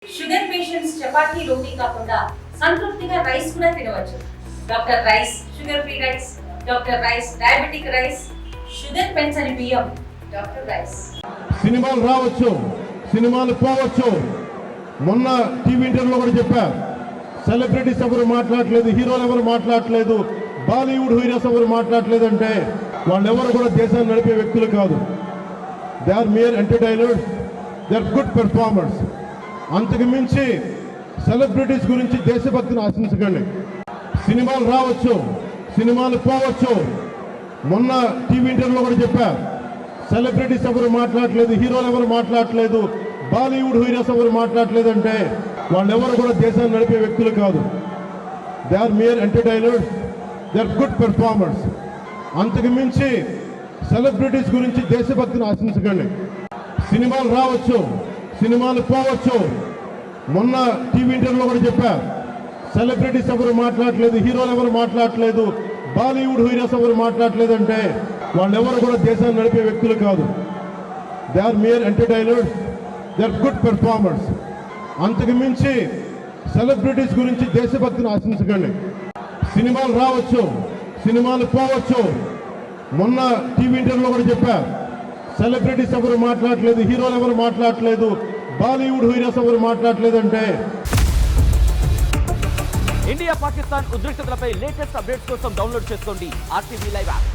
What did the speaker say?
Sugar patients chapati రోటీ కాకుండా సంతృప్తిగా rice కూడా తినవచ్చు. Doctor rice, sugar free rice, doctor rice, diabetic rice, sugar పెంచని బియ్యం, డాక్టర్ రైస్. సినిమాలు రావచ్చు, సినిమాలు పోవచ్చు. మొన్న టీవీ ఇంటర్వ్యూలో కూడా చెప్పా, సెలబ్రిటీస్ ఎవరు మాట్లాడలేదు, హీరోలు ఎవరు మాట్లాడలేదు, బాలీవుడ్ హీరోస్ ఎవరు మాట్లాడలేదు అంటే వాళ్ళెవరు కూడా దేశాన్ని నడిపే వ్యక్తులు కాదు. They are mere entertainers, they are good performers. అంతకు మించి సెలబ్రిటీస్ గురించి దేశభక్తిని ఆశించకండి. సినిమాలు రావచ్చు, సినిమాలు పోవచ్చు. మొన్న టీవీ ఇంటర్వ్యూలో కూడా చెప్పా, సెలబ్రిటీస్ ఎవరు మాట్లాడలేదు, హీరోలు ఎవరు మాట్లాడలేదు, బాలీవుడ్ హీరోస్ ఎవరు మాట్లాడలేదు అంటే వాళ్ళెవరు కూడా దేశాన్ని నడిపే వ్యక్తులు కాదు. They are mere entertainers, they are good performers. అంతకు మించి సెలబ్రిటీస్ గురించి దేశభక్తిని ఆశించకండి. సినిమాలు రావచ్చు, సినిమాలు పోవచ్చు. మొన్న టీవీ ఇంటర్వ్యూలో కూడా చెప్పా, సెలబ్రిటీస్ ఎవరు మాట్లాడలేదు, హీరోలు ఎవరు మాట్లాడలేదు, బాలీవుడ్ హీరోస్ ఎవరు మాట్లాడలేదు అంటే వాళ్ళెవరు కూడా దేశాన్ని నడిపే వ్యక్తులు కాదు. They are mere entertainers, they are good performers. అంతకు మించి సెలబ్రిటీస్ గురించి దేశభక్తిని ఆశించకండి. సినిమాలు రావచ్చు, సినిమాలు పోవచ్చు. మొన్న టీవీ ఇంటర్వ్యూలో కూడా చెప్పా, సెలబ్రిటీస్ ఎవరు మాట్లాడలేదు, హీరోలు ఎవరు మాట్లాడలేదు, బాలీవుడ్ హీరోస్ ఎవరు మాట్లాడలేదు అంటే. ఇండియా పాకిస్తాన్ ఉద్రిక్తతలపై లేటెస్ట్ అప్డేట్స్ కోసం డౌన్లోడ్ చేసుకోండి RTV లైవ్ యాప్.